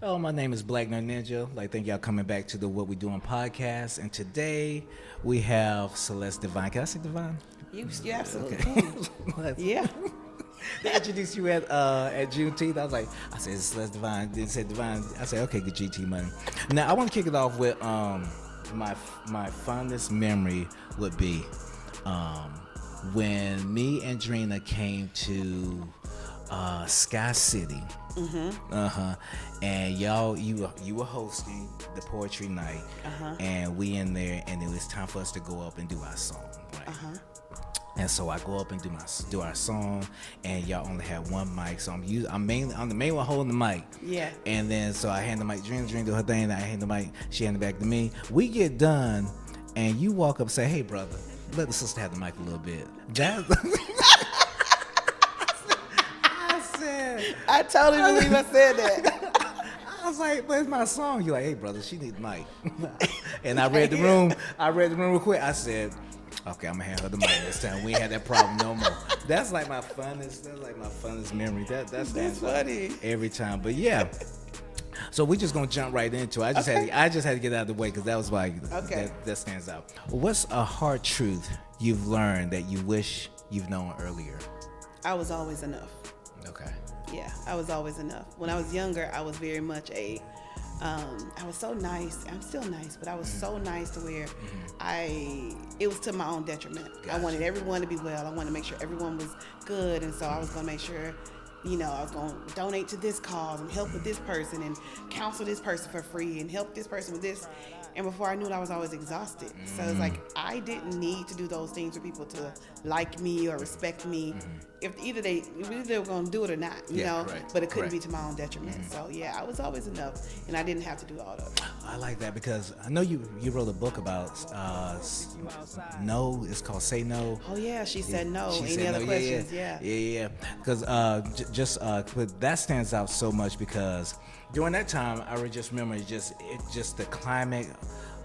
Oh, my name is BlackNerdNinja. Like, thank y'all coming back to the What We Doing podcast. And today we have Celest Divine. Can I say Divine? You absolutely Okay. can. Yeah. They introduced you at Juneteenth. I said Celeste Divine. Then said Divine. I said okay, good GT money. Now I want to kick it off with my fondest memory would be when me and Drina came to Sky City. And you were hosting the poetry night, and we in there, and it was time for us to go up and do our song, right? And so I go up and do our song, and y'all only had one mic, so I'm the main one holding the mic. Yeah. And then so I hand the mic, Dream do her thing, and I hand the mic, she hand it back to me. We get done, and you walk up and say, "Hey, brother, let the sister have the mic a little bit." I totally believe I said that. I was like, "Where's my song?" You're like, "Hey, brother, she needs the mic." And I read the room real quick. I said, "Okay, I'm gonna hand her the mic this time. We ain't had that problem no more." That's like my funnest memory. That's funny every time. But yeah, so we just gonna jump right into it. I just had to get out of the way because that was like that stands out. What's a hard truth you've learned that you wish you've known earlier? I was always enough. Okay. Yeah, I was always enough. When I was younger, I was very much I was so nice. I'm still nice, but I was so nice to where it was to my own detriment. Gotcha. I wanted everyone to be well. I wanted to make sure everyone was good. And so I was going to make sure, I was going to donate to this cause and help with this person and counsel this person for free and help this person with this. And before I knew it, I was always exhausted. So it's like I didn't need to do those things for people to like me or respect me. If either they were going to do it or not, you know. Correct. But it couldn't be to my own detriment. So yeah, I was always enough, and I didn't have to do all of it. I like that because I know you wrote a book about no. It's called Say No. Oh yeah, she said no. Any other questions? Yeah. Because but that stands out so much because during that time, I would just remember just the climate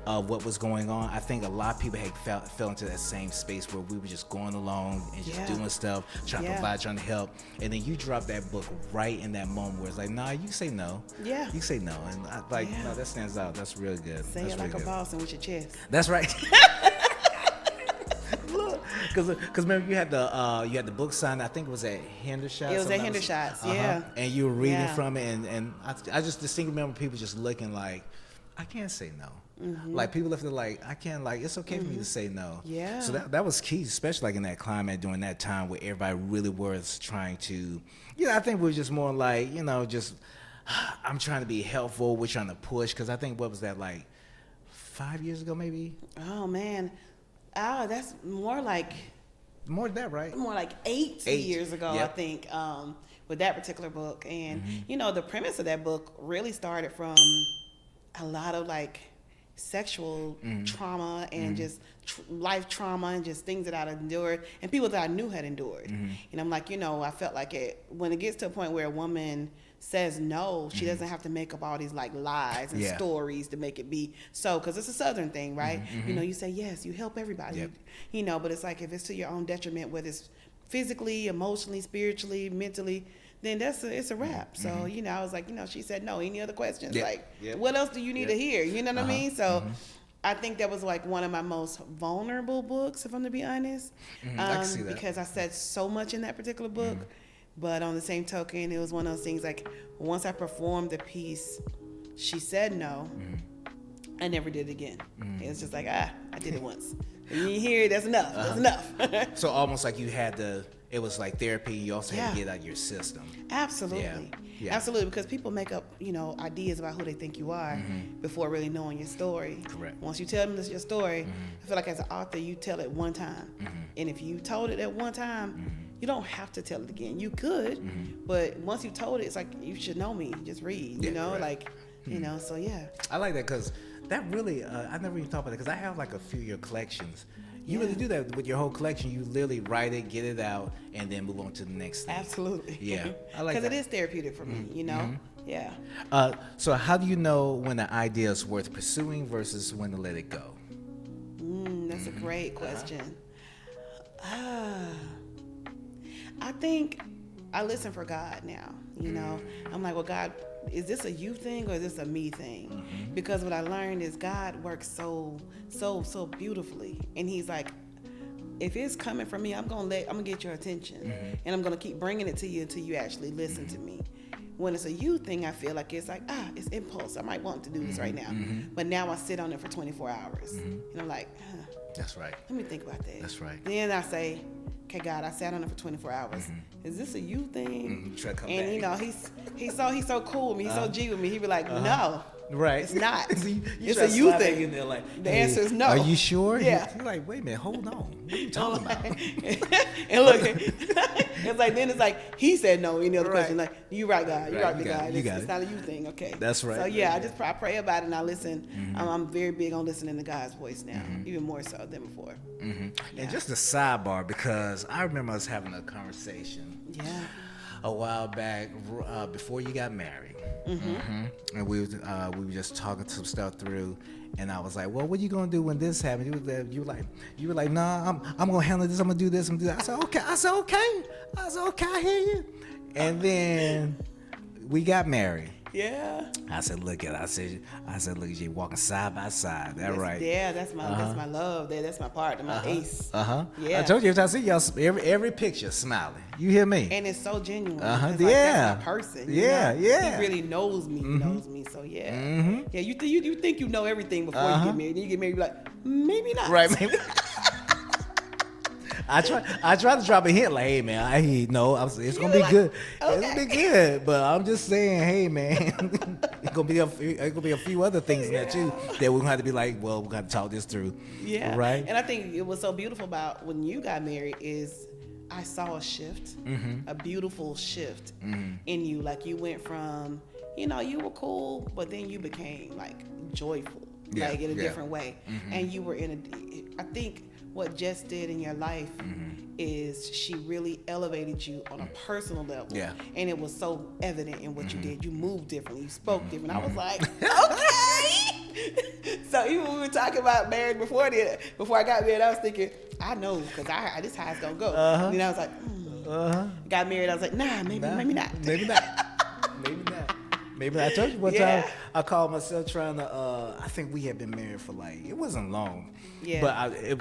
of what was going on. I think a lot of people had fell into that same space where we were just going along and just doing stuff, trying to provide, trying to help. And then you drop that book right in that moment where it's like, nah, you say no. Yeah. You say no. And no, that stands out. That's really good. Say That's it really like good. a boss and with your chest. That's right. Because remember you had the book signed. I think it was at Hendershot. It was at Hendershot's, yeah. And you were reading from it, and I just distinctly remember people just looking like, I can't say no. Like people left it like, I can't, like it's okay for me to say no. Yeah. So that was key, especially like in that climate during that time where everybody really was trying to, I think we were just more like, just I'm trying to be helpful. We're trying to push because I think what was that like 5 years ago maybe? Oh man. That's more than that, right? More like eight years ago, I think, with that particular book. And, the premise of that book really started from a lot of like sexual trauma and just life trauma and just things that I'd endured and people that I knew had endured. And I'm like, I felt like when it gets to a point where a woman says no, she doesn't have to make up all these like lies and stories to make it be so, because it's a Southern thing, right? You say yes, you help everybody, but it's like if it's to your own detriment, whether it's physically, emotionally, spiritually, mentally, then it's a wrap. So I was like, she said no. Any other questions? What else do you need to hear? You know what I mean? So I think that was like one of my most vulnerable books, if I'm to be honest, I can see that. because I said so much in that particular book. But on the same token, it was one of those things like once I performed the piece, she said no. I never did it again. It was just like, I did it once. And you hear it, that's enough. That's enough. So almost like you had it was like therapy. You also had to get out of your system. Absolutely. Yeah. Absolutely. Because people make up, ideas about who they think you are before really knowing your story. Correct. Once you tell them this your story, I feel like as an author, you tell it one time. And if you told it at one time, you don't have to tell it again. You could, but once you told it, it's like, you should know me. Just read, so yeah. I like that because that really, I never even thought about it because I have like a few of your collections. You really do that with your whole collection. You literally write it, get it out, and then move on to the next thing. Absolutely. Yeah, I like that. Because it is therapeutic for me, Yeah. So how do you know when an idea is worth pursuing versus when to let it go? That's a great question. I think I listen for God now. I'm like, well, God, is this a you thing or is this a me thing? Because what I learned is God works so beautifully, and He's like, if it's coming from me, I'm gonna get your attention, and I'm gonna keep bringing it to you until you actually listen to me. When it's a you thing, I feel like it's like, it's impulse. I might want to do this right now, but now I sit on it for 24 hours, and I'm like, that's right. Let me think about that. That's right. Then I say, okay, God, I sat on it for 24 hours. Is this a you thing? Try to come and back. you know, he's so cool with me. He's so G with me. He be like, no. Right. It's not. you it's a you thing. In there like, the answer is no. Are you sure? Yeah. You're like, wait a minute, hold on. What are you talking about? And look, it's like he said no. Any other question? Like, you right, God. You right, God. It's not a you thing. Okay. That's right. So yeah, I pray about it and I listen. I'm very big on listening to God's voice now, even more so than before. Yeah. And just a sidebar, because I remember us having a conversation. Yeah. A while back, before you got married, and we were just talking some stuff through, and I was like, "Well, what are you gonna do when this happens?" You were like, "Nah, I'm gonna handle this. I'm gonna do this. I'm gonna do that." I said, "Okay." I said, "Okay, I hear you." And then we got married. Yeah. I said, look at you walking side by side. Right? Yeah, that's my love. That's my partner, my ace. Yeah. I told you, I see y'all every picture smiling. You hear me? And it's so genuine. It's like, yeah. That's my person. Yeah. He really knows me. He knows me. So yeah. Yeah. You think you know everything before you get married. Then you get married, you're like, maybe not. Right. Maybe. I try to drop a hint like, hey man, it's gonna be good. Okay. It's gonna be good, but I'm just saying, hey man, it's gonna be a few other things in there too that we're gonna have to be like, well, we got to talk this through. Yeah, right. And I think it was so beautiful about when you got married is I saw a shift, a beautiful shift in you. Like you went from, you were cool, but then you became like joyful, like in a different way, and you were I think. What Jess did in your life is she really elevated you on a personal level. Yeah. And it was so evident in what you did. You moved differently. You spoke different. I was like, okay. So even when we were talking about marriage before I got married, I was thinking, I know, because this is how it's going to go. And then I was like, got married. I was like, maybe not. Maybe not. Maybe not. Maybe I told you one time I called myself trying to. I think we had been married for it wasn't long, but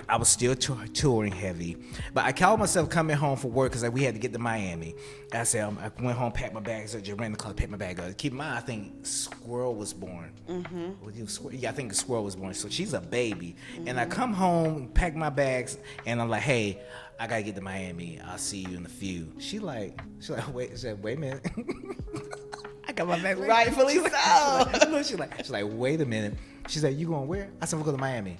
I was still touring heavy. But I called myself coming home from work because we had to get to Miami. I said I went home, packed my bags, just ran the car, packed my bag up. Keep in mind, I think Squirrel was born. I think Squirrel was born. So she's a baby, and I come home, pack my bags, and I'm like, hey. I gotta get to Miami. I'll see you in a few. She like, wait a minute. I got my bag. Rightfully so. She's like, wait a minute. She's like, you going where? I said, we'll go to Miami.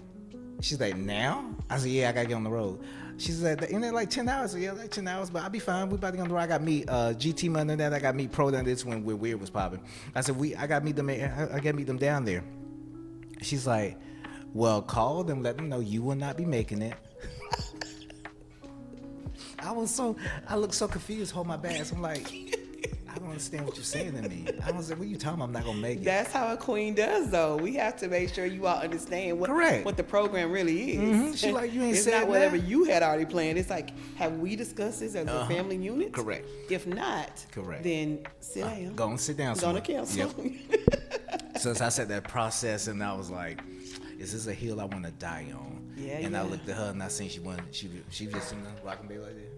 She's like, now? I said, yeah, I gotta get on the road. She said, isn't it like 10 hours? Yeah, like 10 hours, but I'll be fine. We about to get on the road. I got meet GT Monday that. I got meet Pro down this when Weird was popping. I said, I gotta meet them down there. She's like, well, call them, let them know you will not be making it. I look so confused, hold my bags. I'm like, I don't understand what you're saying to me. I was like, what are you talking about? I'm not going to make it. That's how a queen does, though. We have to make sure you all understand what the program really is. She's like, you ain't it's saying not whatever you had already planned. It's like, have we discussed this as a family unit? Correct. If not, then sit down. Go and sit down. Go to cancel. Yep. So I said that process, and I was like, is this a hill I want to die on? I looked at her and I seen she just rocking baby like that.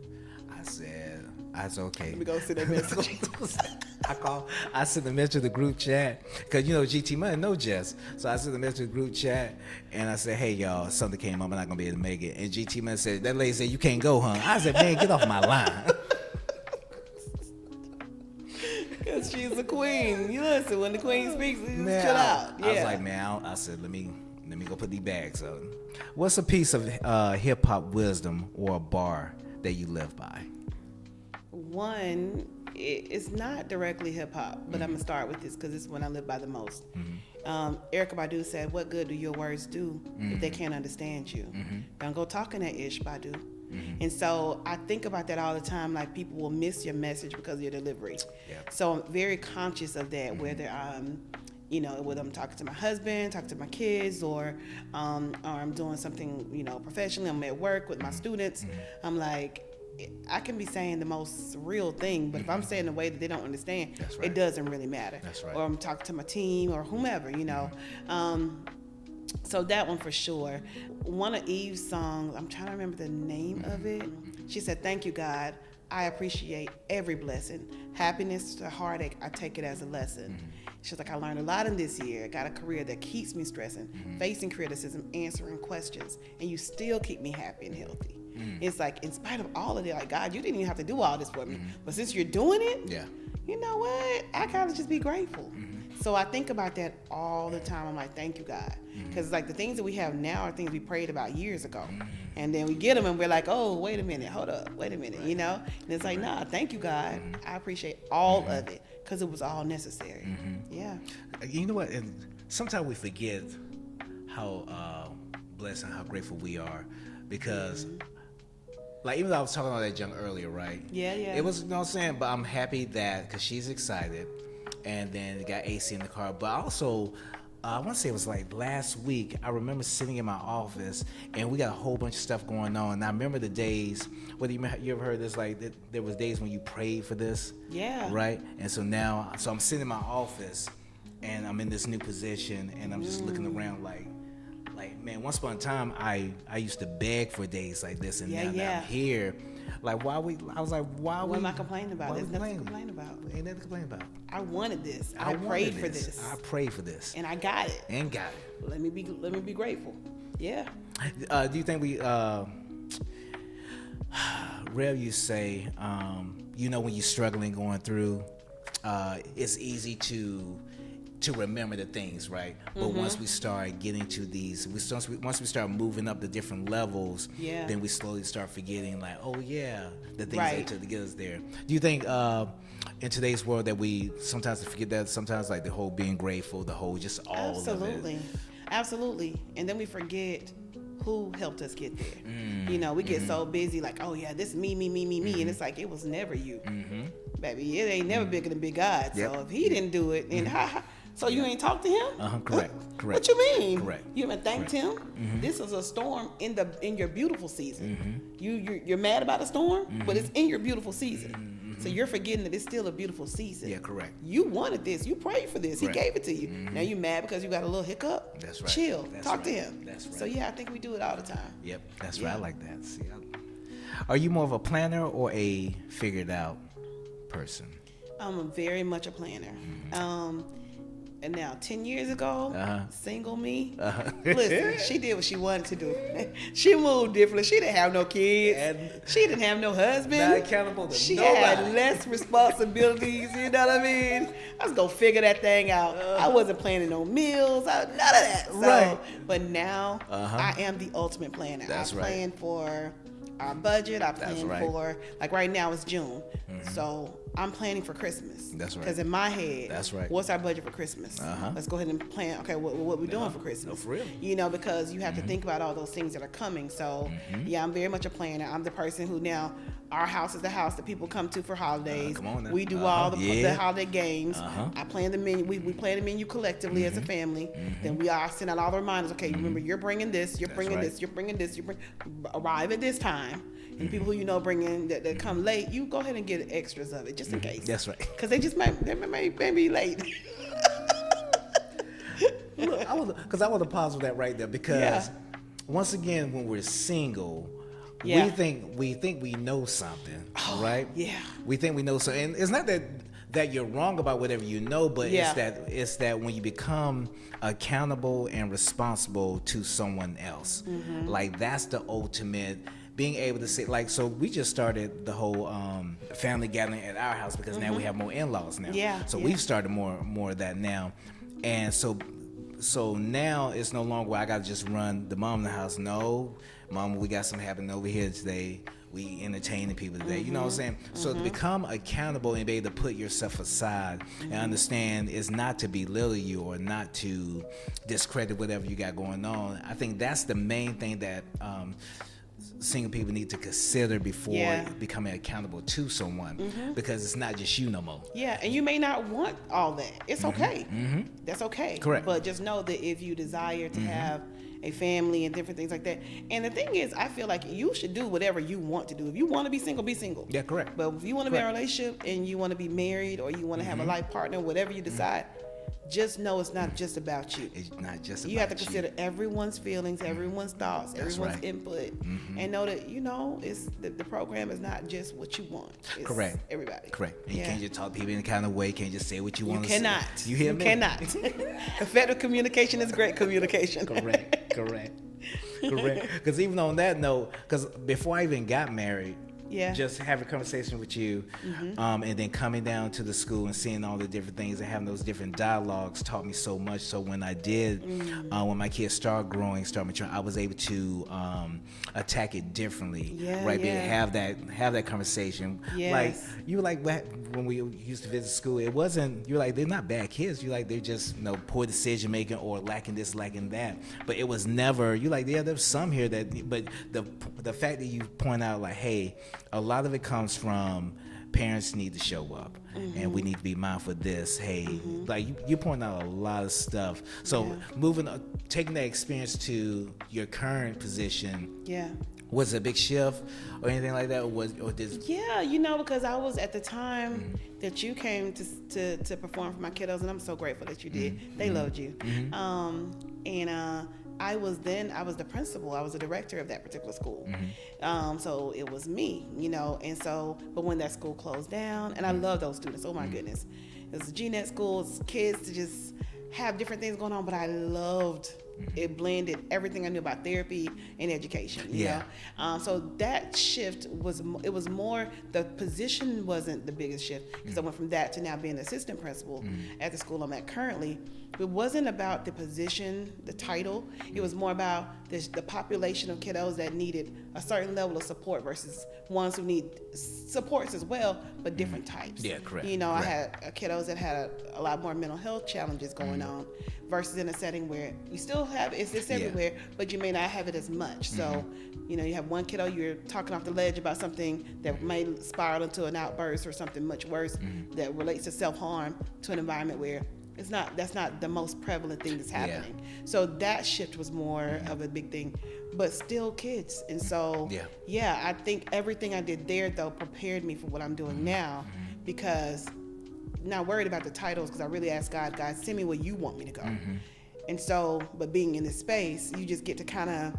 I said, okay. Let me go sit that message. I sent the message to the group chat because GT Money no Jess. So I sent the message to the group chat and I said, hey y'all, something came up, I'm not gonna be able to make it. And GT Money said, that lady said you can't go, huh? I said, man, get off my line. Because she's a queen. You listen, when the queen speaks, you just chill out. Yeah. I was like, man, I said, let me go put these bags on. What's a piece of hip hop wisdom or a bar that you live by? One, it's not directly hip hop, but I'm gonna start with this because it's one I live by the most. Erykah Badu said, "What good do your words do if they can't understand you? Don't go talking that ish, Badu." And so I think about that all the time. Like people will miss your message because of your delivery. So I'm very conscious of that. Whether whether I'm talking to my husband, talking to my kids, or I'm doing something, professionally. I'm at work with my students. I'm like, I can be saying the most real thing, but if I'm saying the way that they don't understand, it doesn't really matter. That's right. Or I'm talking to my team or whomever, you know. So that one for sure. One of Eve's songs, I'm trying to remember the name of it. She said, "Thank you, God. I appreciate every blessing. Happiness to heartache, I take it as a lesson." She's like, "I learned a lot in this year. I got a career that keeps me stressing, facing criticism, answering questions, and you still keep me happy and healthy." It's like, in spite of all of that, like, God, you didn't even have to do all this for me. But since you're doing it, you know what? I gotta just be grateful. So I think about that all the time. I'm like, thank you, God. Because like the things that we have now are things we prayed about years ago. And then we get them and we're like, oh, wait a minute, hold up, wait a minute, you know? And it's like, nah, thank you, God. I appreciate all of it because it was all necessary. Yeah. You know what? And sometimes we forget how blessed and how grateful we are because like, even though I was talking about that junk earlier, right? Yeah. It was, you know what I'm saying? But I'm happy that, because she's excited, and then it got AC in the car. But also, I want to say it was like last week, I remember sitting in my office, and we got a whole bunch of stuff going on. And I remember the days, whether you ever heard this, like, there was days when you prayed for this. Yeah. Right? And so now, I'm sitting in my office, and I'm in this new position, and I'm just looking around like, man, once upon a time, I used to beg for days like this, and now that I'm here, like, I was like, why? What am I complaining about? There's nothing to complain about. Ain't nothing to complain about. I wanted this. I prayed for this. I prayed for this. And I got it. Let me be grateful. Yeah. Do you think we, Rev, you say, you know, when you're struggling, going through, it's easy to remember the things, right? But once we start getting to these, once we start moving up the different levels, then we slowly start forgetting, like, oh yeah, the things that took to get us there. Do you think in today's world that we sometimes forget that? Sometimes, like, the whole being grateful, the whole just all of it. Absolutely. And then we forget who helped us get there. You know, we get so busy, like, oh yeah, this is me, and it's like, it was never you, baby. It ain't never bigger than big God. So if he didn't do it, and so you ain't talked to him? Correct. What you mean? Correct. You haven't thanked him? This is a storm in your beautiful season. You're mad about a storm, but it's in your beautiful season. So you're forgetting that it's still a beautiful season. Yeah, correct. You wanted this. You prayed for this. Correct. He gave it to you. Now you mad because you got a little hiccup? That's right. Chill. That's Talk right. to him. That's right. So yeah, I think we do it all the time. Yep, that's right. I like that. See, are you more of a planner or a figured out person? I'm very much a planner. And now, 10 years ago, single me, listen, she did what she wanted to do. She moved differently. She didn't have no kids. And she didn't have no husband. Not accountable to she nobody. had less responsibilities, you know what I mean? I was going to figure that thing out. I wasn't planning no meals, none of that. So, right. But now, I am the ultimate planner. That's I plan for our budget. I plan for, like right now it's June. So I'm planning for Christmas. That's right. Because in my head, that's right. What's our budget for Christmas? Let's go ahead and plan, okay, what we're doing for Christmas. No, for real. You know, because you have to think about all those things that are coming. So yeah, I'm very much a planner. I'm the person who now, our house is the house that people come to for holidays. Come on now. We do all the holiday games. I plan the menu. We plan the menu collectively as a family. Then we all send out all the reminders. Okay, remember, you're bringing this, you're bringing this, you're bringing this, arrive at this time. And the people who you know bring in that come late, you go ahead and get extras of it just in case. That's right. Because they may be late. Look, I want to pause with that right there because once again, when we're single, we think we know something, right? Yeah. We think we know something. And it's not that you're wrong about whatever you know, but it's that when you become accountable and responsible to someone else, like that's the ultimate. Being able to say, like, so we just started the whole family gathering at our house because now we have more in-laws now. Yeah. So we've started more of that now, and so now it's no longer I got to just run the mom in the house. No, mom, we got something happening over here today. We entertaining people today. You know what I'm saying? So to become accountable and be able to put yourself aside and understand it's not to belittle you or not to discredit whatever you got going on. I think that's the main thing that single people need to consider before becoming accountable to someone because it's not just you no more. Yeah, and you may not want all that. It's okay. That's okay. Correct. But just know that if you desire to have a family and different things like that. And the thing is, I feel like you should do whatever you want to do. If you want to be single, be single. Yeah, correct. But if you want to be in a relationship and you want to be married or you want to have a life partner, whatever you decide, just know it's not just about you. It's not just about you. You have to consider everyone's feelings, everyone's thoughts, everyone's input, and know that, it's the program is not just what you want. It's correct. Everybody. Correct. And you can't just talk to people in a kind of way. You can't just say what you want to say. You cannot. You hear me? You cannot. Effective communication is great communication. Correct. Because even on that note, because before I even got married, just having a conversation with you, and then coming down to the school and seeing all the different things and having those different dialogues taught me so much. So when I did, when my kids start maturing, I was able to attack it differently, right? Have that conversation. Yes. Like you were like when we used to visit school, it wasn't. You're like they're not bad kids. You're like they're just poor decision making or lacking this, lacking that. But it was never. You like there's some here that. But the fact that you point out like, hey. A lot of it comes from parents need to show up, and we need to be mindful of this. Hey, like you point out a lot of stuff. So taking that experience to your current position, was it a big shift or anything like that, because I was at the time that you came to perform for my kiddos, and I'm so grateful that you did. They loved you, I was the principal. I was the director of that particular school. So it was me, and so, but when that school closed down, and I love those students, oh my goodness. It was a GNet school, it's kids to just have different things going on, but I loved it. Blended everything I knew about therapy and education, you know? So that shift was more, the position wasn't the biggest shift, because I went from that to now being the assistant principal at the school I'm at currently. It wasn't about the position, the title. It was more about the population of kiddos that needed a certain level of support versus ones who need supports as well, but different types. Yeah, correct. I had kiddos that had a lot more mental health challenges going on versus in a setting where you still have it's everywhere, but you may not have it as much. So, you have one kiddo, you're talking off the ledge about something that may spiral into an outburst or something much worse that relates to self-harm, to an environment where that's not the most prevalent thing that's happening. So that shift was more of a big thing, but still kids. And so, I think everything I did there, though, prepared me for what I'm doing now, because not worried about the titles, because I really asked God, send me where you want me to go. And so, but being in this space, you just get to kind of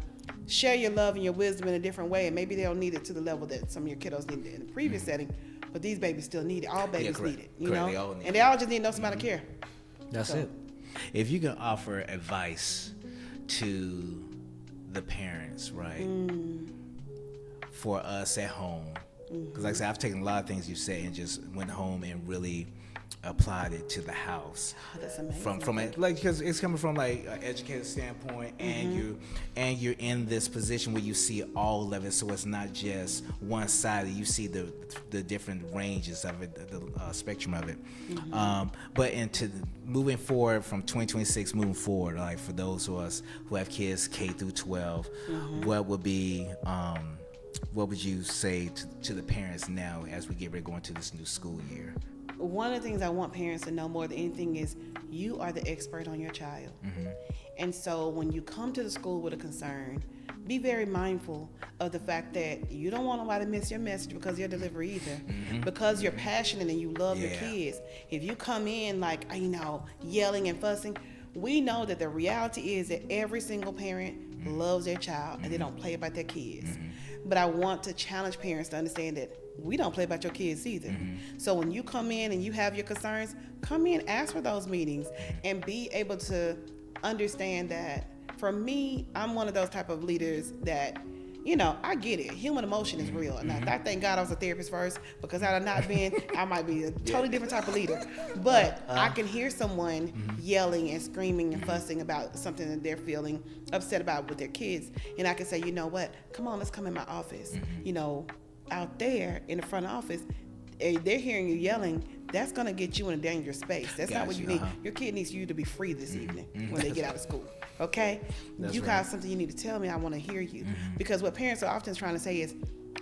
share your love and your wisdom in a different way. And maybe they don't need it to the level that some of your kiddos needed in the previous setting, but these babies still need it. All babies need it, They all need and they all just need to know somebody to care. That's it. If you can offer advice to the parents, right, for us at home, because like I said, I've taken a lot of things you say and just went home and really applied it to the house. Oh, that's amazing. From because it's coming from like an educated standpoint, and you're in this position where you see all of it, so it's not just one side. You see the different ranges of it, the spectrum of it. But into moving forward from 2026, moving forward, like for those of us who have kids K through 12, what would you say to the parents now as we get ready to go into this new school year? One of the things I want parents to know more than anything is you are the expert on your child. And so when you come to the school with a concern, be very mindful of the fact that you don't want nobody to miss your message because of your delivery either. Because you're passionate and you love your kids. If you come in like, yelling and fussing, we know that the reality is that every single parent loves their child and they don't play about their kids. But I want to challenge parents to understand that we don't play about your kids either. So when you come in and you have your concerns, come in, ask for those meetings, and be able to understand that. For me, I'm one of those type of leaders that, I get it. Human emotion is real. And I thank God I was a therapist first, because had I not been, I might be a totally different type of leader. But I can hear someone yelling and screaming and fussing about something that they're feeling upset about with their kids. And I can say, you know what? Come on, let's come in my office. Out there in the front office, they're hearing you yelling. That's going to get you in a dangerous space. That's not what you need. Your kid needs you to be free this evening when they get out of school. Okay? You got something you need to tell me. I want to hear you. Because what parents are often trying to say is,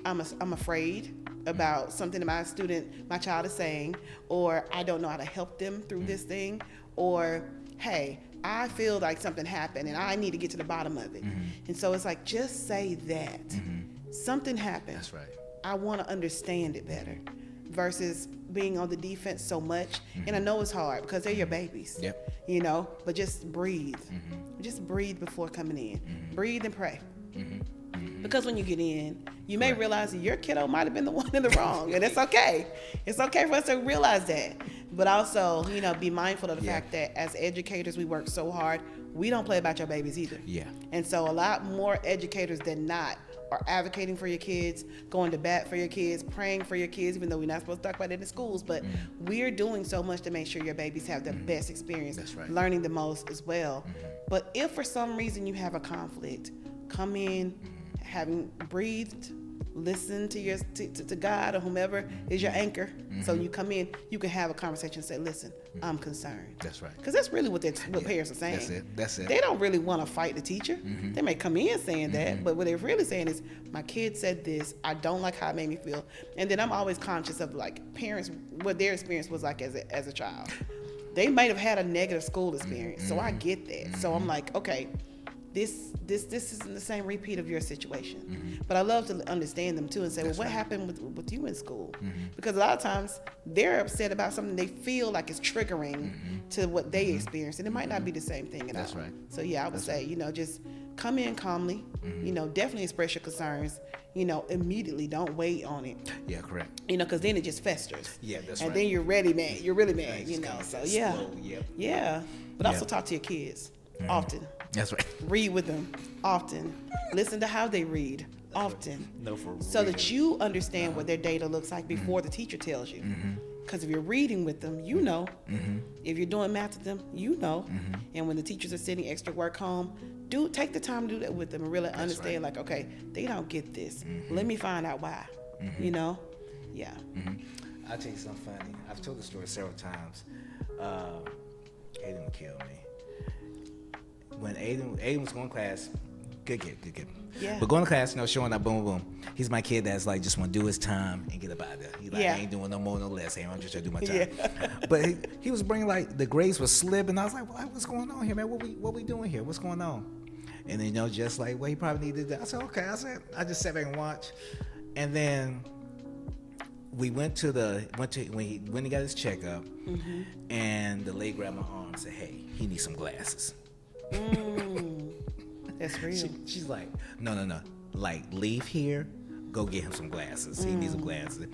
I'm afraid about something that my child is saying, or I don't know how to help them through this thing, or hey, I feel like something happened and I need to get to the bottom of it. And so it's like, just say that. Something happened. That's right. I want to understand it better versus being on the defense so much. And I know it's hard because they're your babies. Yep. You know, but just breathe. Just breathe before coming in. Breathe and pray. Because when you get in, you may realize that your kiddo might have been the one in the wrong, and it's okay. It's okay for us to realize that. But also, you know, be mindful of the fact that as educators, we work so hard. We don't play about your babies either. Yeah. And so a lot more educators than not are advocating for your kids, going to bat for your kids, praying for your kids, even though we're not supposed to talk about it in schools. But we're doing so much to make sure your babies have the best experience, learning the most as well. But if for some reason you have a conflict, come in, having breathed, listen to God or whomever is your anchor. So you come in, you can have a conversation and say, listen, I'm concerned. That's right. Because that's really what parents are saying. That's it. They don't really want to fight the teacher. They may come in saying that, but what they're really saying is, my kid said this, I don't like how it made me feel. And then I'm always conscious of like parents, what their experience was like as a child. They might have had a negative school experience, so I get that. So I'm like, okay, this isn't the same repeat of your situation. But I love to understand them too and say, well, what happened with you in school? Because a lot of times they're upset about something they feel like is triggering to what they experienced, and it might not be the same thing at all. That's right. So yeah, I would say, you know, just come in calmly, you know, definitely express your concerns, you know, immediately. Don't wait on it. Yeah, correct. You know, because then it just festers. Yeah, that's right. And then you're ready, man. You're really mad, you know. So yeah. Yeah. But also talk to your kids often. That's right. Read with them often. Listen to how they read often. No, for real. So that you understand what their data looks like before the teacher tells you. Because if you're reading with them, you know. If you're doing math with them, you know. And when the teachers are sending extra work home, take the time to do that with them and really understand, like, okay, they don't get this. Let me find out why. You know? Yeah. I'll tell you something funny. I've told the story several times. Aiden killed me. When Aiden was going to class, good kid. Yeah. But going to class, you know, showing up, boom, boom. He's my kid that's like, just want to do his time and get up out of there. He's like, I ain't doing no more, no less. Hey, I'm just trying to do my time. Yeah. But he was bringing, like, the grades were slipping. I was like, well, what's going on here, man? What we doing here? What's going on? And then, you know, just like, well, he probably needed that. I said, okay. I just sat back and watched. And then we went to when he got his checkup, and the lady grabbed my arm and said, hey, he needs some glasses. That's real. She's like, no. Like, leave here, go get him some glasses. He needs some glasses.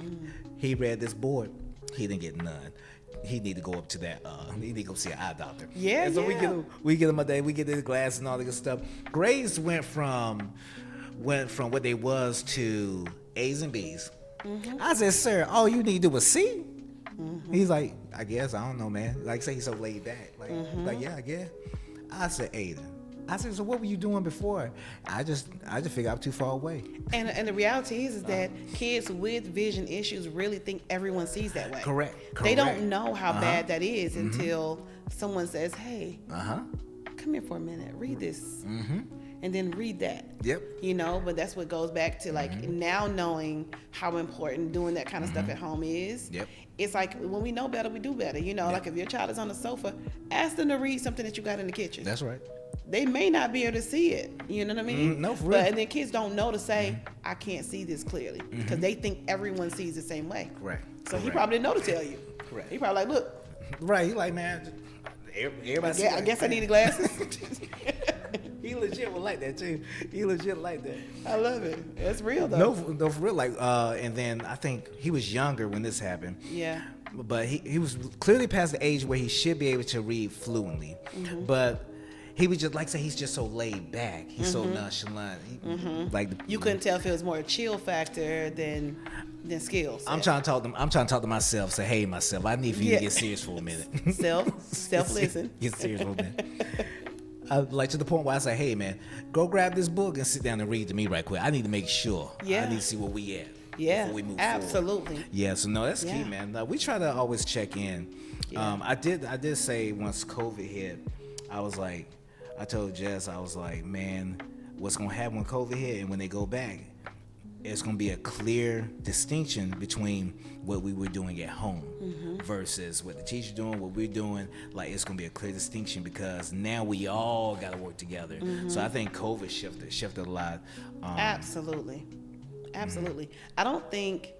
He read this board. He didn't get none. He need to go up to that. He need to go see an eye doctor. Yeah. And so we get him a day. We get his glasses and all that good stuff. Grades went from what they was to A's and B's. I said, sir, all you need to do was C. He's like, I guess, I don't know, man. Like, say he's so laid back. Like, yeah, I guess. I said, Aiden. I said, so what were you doing before? I just figured I'm too far away. And the reality is that kids with vision issues really think everyone sees that way. Correct. They don't know how bad that is until someone says, hey, come here for a minute, read this. And then read that. Yep. You know, but that's what goes back to, like, now knowing how important doing that kind of stuff at home is. Yep. It's like, when we know better, we do better. You know, like if your child is on the sofa, ask them to read something that you got in the kitchen. That's right. They may not be able to see it. You know what I mean? No, for real. And then kids don't know to say, I can't see this clearly. Because they think everyone sees the same way. Correct. So he probably didn't know to tell you. Correct. He probably like, look. Right. He like, man, everybody I guess I need glasses. He legit was like that too. He legit like that. I love it. That's real though. No, for real. Like, and then I think he was younger when this happened. Yeah. But he was clearly past the age where he should be able to read fluently. But he was just, like, say, he's just so laid back. He's so nonchalant. Like, you couldn't tell if it was more a chill factor than skills. I'm trying to talk to myself. Say, hey, myself, I need for you to get serious for a minute. Self listen. Get serious for a minute. Like, to the point where I say, hey, man, go grab this book and sit down and read to me right quick. I need to make sure. Yeah. I need to see where we at. Yeah, before we move absolutely. Forward. Yeah, so no, that's key, man. We try to always check in. Yeah. I did say once COVID hit, I told Jess, I was like, man, what's gonna happen when COVID hit and when they go back, it's going to be a clear distinction between what we were doing at home versus what the teacher's doing, what we're doing. Like, it's going to be a clear distinction because now we all got to work together. So I think COVID shifted a lot. Absolutely. I don't think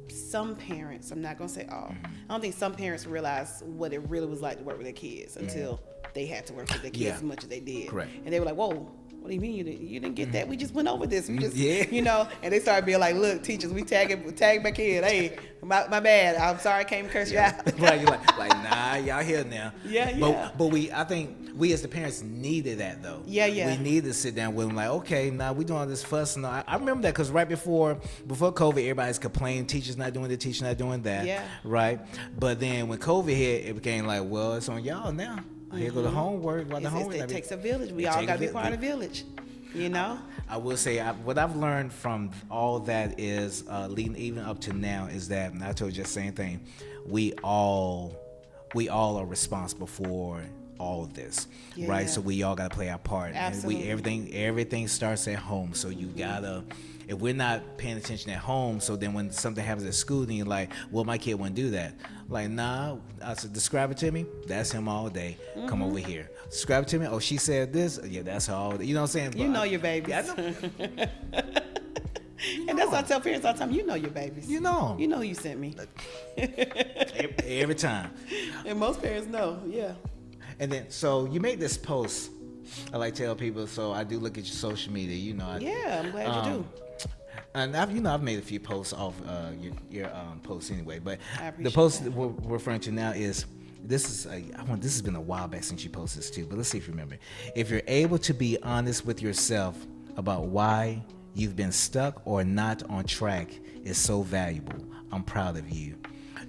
some parents, I'm not going to say all, I don't think some parents realize what it really was like to work with their kids until they had to work with their kids as much as they did. Correct. And they were like, whoa, what do you mean you didn't get that? We just went over this. We just, you know, and they started being like, look, teachers, we tag my kid. Hey, my bad. I'm sorry I came curse you out. Right, you're like, nah, y'all here now. Yeah. But I think we as the parents needed that though. Yeah. We needed to sit down with them like, okay, now we doing all this fuss. And I remember that because right before COVID, everybody's complaining, teachers not doing this, teachers not doing that. Yeah. Right. But then when COVID hit, it became like, well, it's on y'all now. Here go the homework. It takes a village. We all got to be part of the village. You know, I will say what I've learned from all that is leading even up to now is that, and I told you the same thing, we all are responsible for all of this, right? Yeah. So we all got to play our part. Absolutely. And everything starts at home. So you gotta. If we're not paying attention at home, so then when something happens at school, then you're like, well, my kid wouldn't do that. Like, nah, I said, describe it to me. That's him all day. Come over here. Describe it to me. Oh, she said this. Yeah, that's her all day. You know what I'm saying? You know your babies. Yeah, I know. And that's what I tell parents all the time. You know your babies. You know. You know who you sent me. Every time. And most parents know, yeah. And then, so you make this post. I like to tell people, so I do look at your social media. You know. Yeah, I'm glad you do. And I've made a few posts off your posts anyway. But the that. post that we're referring to now is this has been a while back since you posted this too. But let's see if you remember. If you're able to be honest with yourself about why you've been stuck or not on track, is so valuable. I'm proud of you.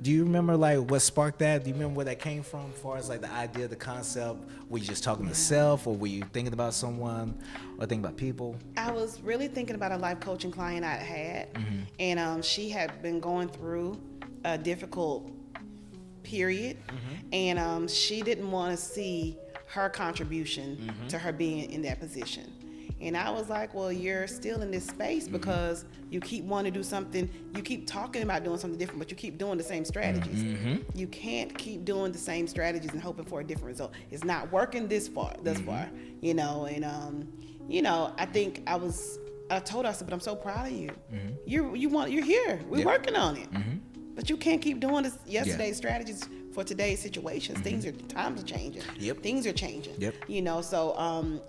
Do you remember like what sparked that? Do you remember where that came from as far as like the idea, the concept? Were you just talking to self, or were you thinking about someone or thinking about people? I was really thinking about a life coaching client I had, and she had been going through a difficult period, and she didn't want to see her contribution to her being in that position. And I was like, well, you're still in this space because you keep wanting to do something. You keep talking about doing something different, but you keep doing the same strategies. You can't keep doing the same strategies and hoping for a different result. It's not working thus far, you know. And, you know, I think I told her, I said, but I'm so proud of you. You're here. We're working on it. But you can't keep doing this yesterday's strategies for today's situations. Times are changing. Things are changing. You know, so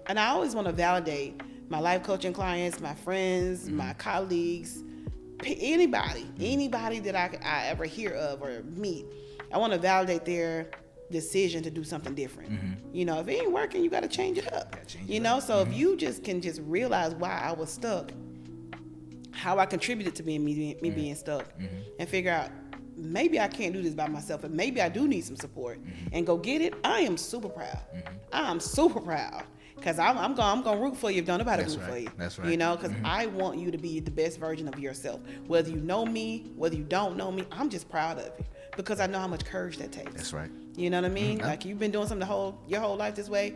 and I always want to validate my life coaching clients, my friends, my colleagues, anybody that I ever hear of or meet. I want to validate their decision to do something different. You know, if it ain't working, you got to change it up. You know, so if you can realize why I was stuck, how I contributed to me being stuck, and figure out maybe I can't do this by myself, and maybe I do need some support, and go get it. I am super proud. I'm super proud because I'm gonna root for you if don't nobody root for you. That's right. You know, because I want you to be the best version of yourself. Whether you know me, whether you don't know me, I'm just proud of you because I know how much courage that takes. That's right. You know what I mean? Like you've been doing something your whole life this way.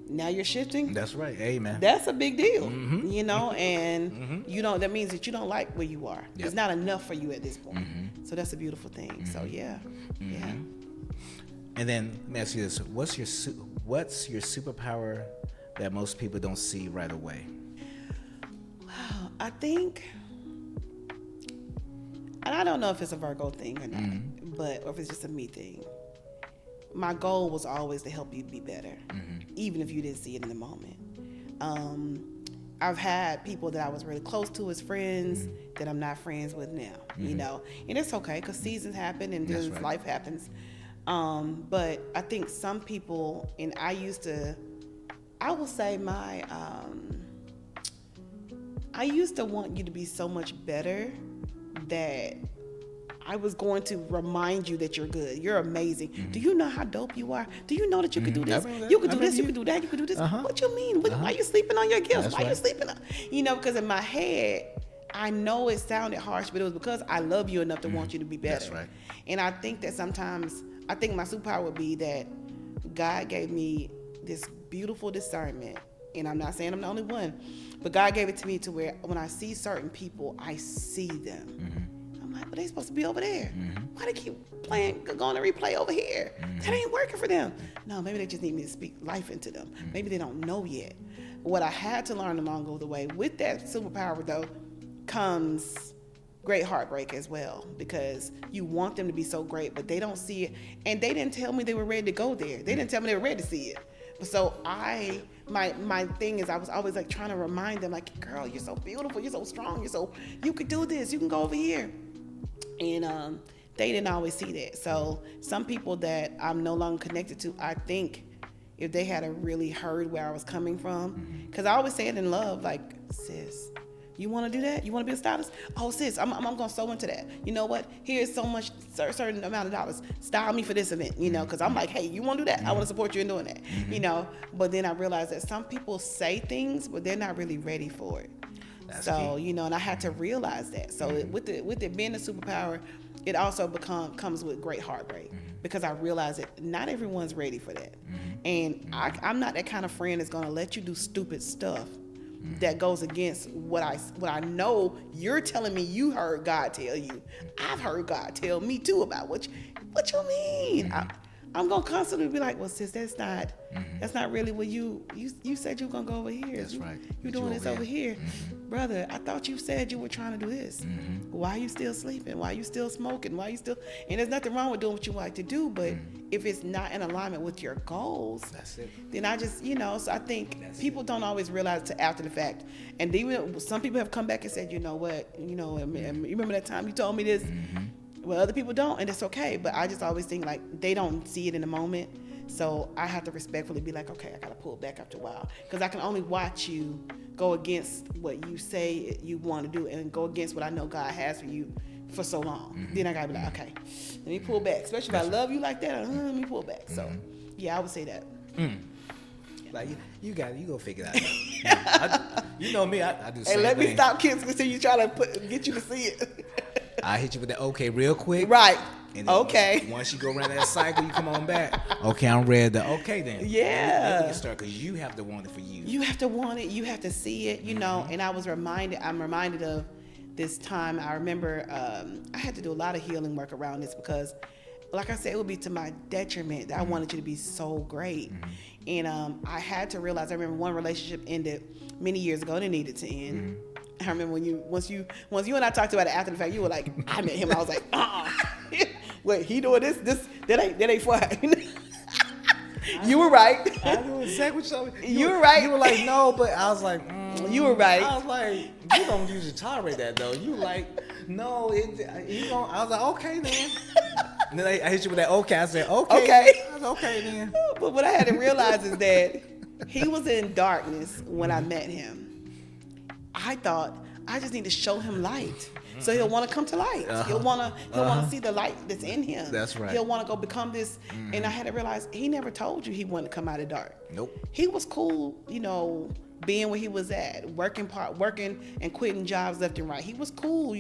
Now you're shifting. That's right. Amen. That's a big deal. You know, and you know that means that you don't like where you are. It's not enough for you at this point. So that's a beautiful thing. So yeah. And then let me ask you this: what's your superpower that most people don't see right away? Wow, I think, and I don't know if it's a Virgo thing or not, or if it's just a me thing. My goal was always to help you be better, even if you didn't see it in the moment. I've had people that I was really close to as friends that I'm not friends with now, you know, and it's okay because seasons happen and life happens. But I think some people, and I will say I used to want you to be so much better that I was going to remind you that you're good. You're amazing. Do you know how dope you are? Do you know that you could do this? You could do this. You could do that. You could do this. What you mean? Why are you sleeping on your gifts? Why are you sleeping on? You know, because in my head, I know it sounded harsh, but it was because I love you enough to want you to be better. That's right. And I think that sometimes, I think my superpower would be that God gave me this beautiful discernment and I'm not saying I'm the only one, but God gave it to me to where when I see certain people, I see them. Mm-hmm. I'm like, but they supposed to be over there. Mm-hmm. Why they keep going to replay over here? Mm-hmm. That ain't working for them. No, maybe they just need me to speak life into them. Mm-hmm. Maybe they don't know yet. What I had to learn along the way with that superpower, though, comes great heartbreak as well, because you want them to be so great, but they don't see it, and they didn't tell me they were ready to go there. They didn't tell me they were ready to see it. So my thing is, I was always like trying to remind them, like, girl, you're so beautiful, you're so strong, you could do this, you can go over here, and they didn't always see that. So some people that I'm no longer connected to, I think if they had really heard where I was coming from, because I always say it in love, like, sis, you want to do that? You want to be a stylist? Oh, sis, I'm going to sew into that. You know what? Here's so much, certain amount of dollars. Style me for this event, you know, because I'm like, hey, you want to do that? I want to support you in doing that, you know. But then I realized that some people say things, but they're not really ready for it. That's so, key. You know, and I had to realize that. So with it being a superpower, it also comes with great heartbreak, because I realized that not everyone's ready for that. And I'm not that kind of friend that's going to let you do stupid stuff that goes against what I know you're telling me you heard God tell you. I've heard God tell me too about what you mean. I'm gonna constantly be like, well, sis, that's not really what you said you were gonna go over here. That's right. You're doing this over here. Brother, I thought you said you were trying to do this. Why are you still sleeping? Why are you still smoking? Why are you still, and there's nothing wrong with doing what you like to do, but if it's not in alignment with your goals, that's it. Then I just, so I think people don't always realize it after the fact. And even some people have come back and said, you know what, you remember that time you told me this? Well, other people don't, and it's okay. But I just always think, like, they don't see it in the moment. So I have to respectfully be like, okay, I got to pull back after a while. Because I can only watch you go against what you say you want to do and go against what I know God has for you for so long. Then I got to be like, okay, let me pull back. Especially if I love you like that, let me pull back. So, yeah, I would say that. Like, you go figure it out. You know me, I do the same thing. Hey, let me stop kids until you try to get you to see it. I hit you with that okay real quick. Right. And then okay. Once you go around that cycle, you come on back. Okay, I'm ready. Okay, then. Yeah. Let me start, because you have to want it for you. You have to want it. You have to see it. You know. And I'm reminded of this time. I remember I had to do a lot of healing work around this, because, like I said, it would be to my detriment that I wanted you to be so great. And I had to realize. I remember one relationship ended many years ago, and it needed to end. I remember once you and I talked about it after the fact, you were like, I met him. I was like, wait, he doing this that ain't fine. You were right. I knew exactly what you were right. You were like, no, but I was like, you were right. I was like, you don't usually tolerate that though. You were like, no, I was like, okay then. And then I hit you with that okay. I said, okay. I was okay then. But what I had to realize is that he was in darkness when I met him. I thought I just need to show him light, so he'll want to come to light. He'll want to see the light that's in him. That's right. He'll want to go become this. And I had to realize he never told you he wanted to come out of dark. Nope. He was cool, being where he was at, working and quitting jobs left and right. He was cool,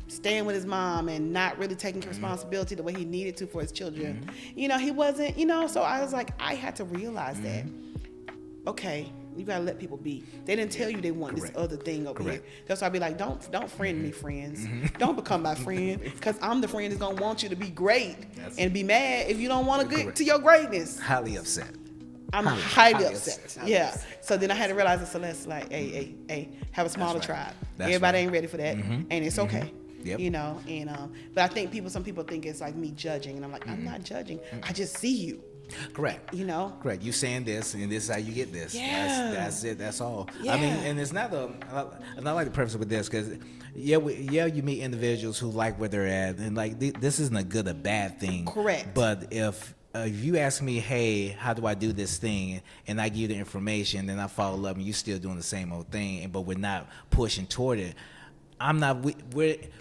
staying with his mom and not really taking responsibility the way he needed to for his children. He wasn't, so I was like, I had to realize that. Okay, you gotta let people be. They didn't tell you they want this other thing over here. That's why I be like, don't friend me, friends. Don't become my friend, because I'm the friend that's gonna want you to be great and be mad if you don't want to get to your greatness. Highly upset. I'm highly upset. Yeah. So then I had to realize that Celeste, like, hey, have a smaller tribe. Everybody ain't ready for that, and it's okay. Yep. But I think some people think it's like me judging, and I'm like, I'm not judging. I just see you. Correct. Correct. You saying this, and this is how you get this. Yeah. That's it. That's all. Yeah. I mean, and it's not and I like the preface with this, because you meet individuals who like where they're at, and like this isn't a good or bad thing. Correct. But if you ask me, hey, how do I do this thing, and I give you the information, then I follow up, and you still doing the same old thing, but we're not pushing toward it.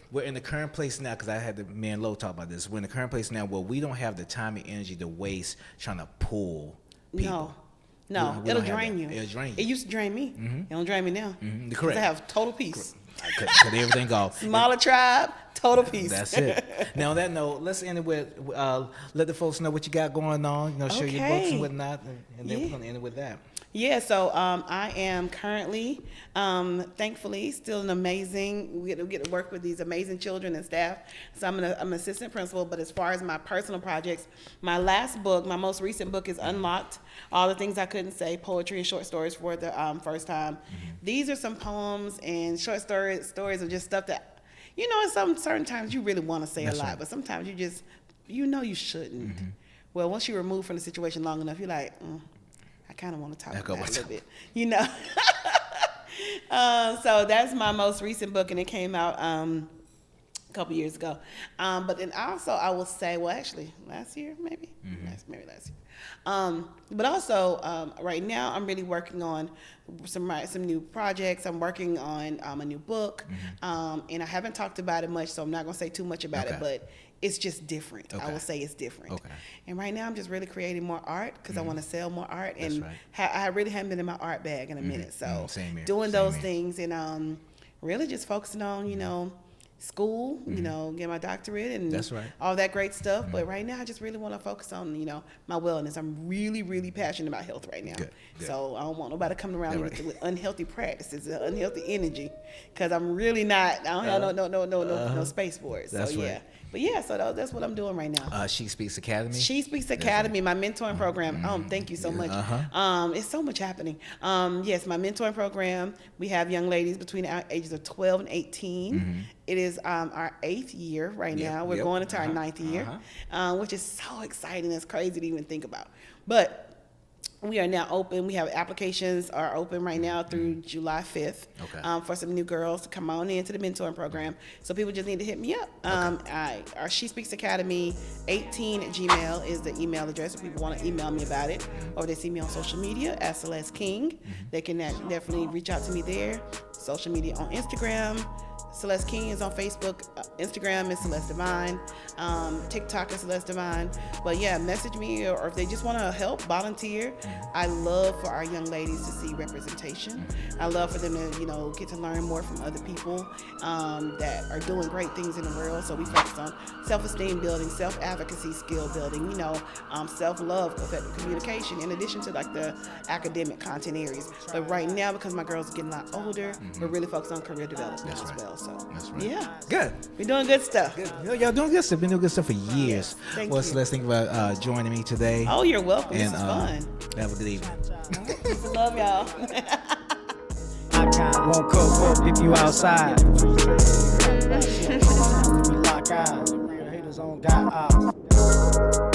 We're in the current place now, because I had me and Lo talk about this. We're in the current place now where we don't have the time and energy to waste trying to pull people. No, it'll drain you. It'll drain you. It used to drain me. It don't drain me now. Correct. I have total peace. Cut everything off. Smaller tribe, total peace. That's it. Now on that note, let's end it with let the folks know what you got going on. Show your books and whatnot, and then we're gonna end it with that. Yeah, so I am currently, thankfully, still an amazing. We get to work with these amazing children and staff. So I'm an assistant principal. But as far as my personal projects, my last book, my most recent book, is Unlocked: All the Things I Couldn't Say: Poetry and Short Stories for the first time. Mm-hmm. These are some poems and short stories of just stuff that, at some certain times you really want to say. That's a lot, right. But sometimes you just, you shouldn't. Mm-hmm. Well, once you're removed from the situation long enough, you're like, I kind of want to talk about it a little bit, So that's my most recent book, and it came out a couple years ago. But then also, I will say, well, actually, last year, maybe? Mm-hmm. Maybe last year. But also, right now, I'm really working on some new projects. I'm working on a new book, mm-hmm. And I haven't talked about it much, so I'm not going to say too much about it, but it's just different. Okay. I will say it's different. Okay. And right now I'm just really creating more art because mm-hmm. I want to sell more art. That's and right. I really haven't been in my art bag in a minute. So doing those things and really just focusing on, school, mm-hmm. Get my doctorate and that's right. all that great stuff. Mm-hmm. But right now I just really want to focus on, my wellness. I'm really, really passionate about health right now. Good. So I don't want nobody coming around with unhealthy practices, unhealthy energy, because I'm really not, I don't have no space for it. So that's right. But yeah, so that's what I'm doing right now. She Speaks Academy? She Speaks Academy, my mentoring program. Thank you so much. It's so much happening. Yes, my mentoring program. We have young ladies between the ages of 12 and 18. Mm-hmm. It is our 8th year right now. We're going into our 9th year, which is so exciting. It's crazy to even think about. But we are now open. We have applications are open right now through July 5th for some new girls to come on into the mentoring program. So people just need to hit me up. Our She Speaks Academy 18 at Gmail is the email address if people want to email me about it. Or they see me on social media at Celest King. They can definitely reach out to me there. Social media on Instagram. Celest King is on Facebook. Instagram is Celest Divine. TikTok is Celest Divine. But yeah, message me or if they just want to help, volunteer. I love for our young ladies to see representation. I love for them to, get to learn more from other people that are doing great things in the world. So we focus on self-esteem building, self-advocacy skill building, self-love, effective communication, in addition to like the academic content areas. But right now, because my girls are getting a lot older, we're really focused on career development as well. So that's right. Yeah. Good. We're doing good stuff. Good. Y'all doing good stuff. Been doing good stuff for years. Thank you. Celeste, think about joining me today. Oh, you're welcome. And, this is fun. Have a good evening. Love y'all. Won't cook if you outside. We lock eyes. Real haters on got eyes.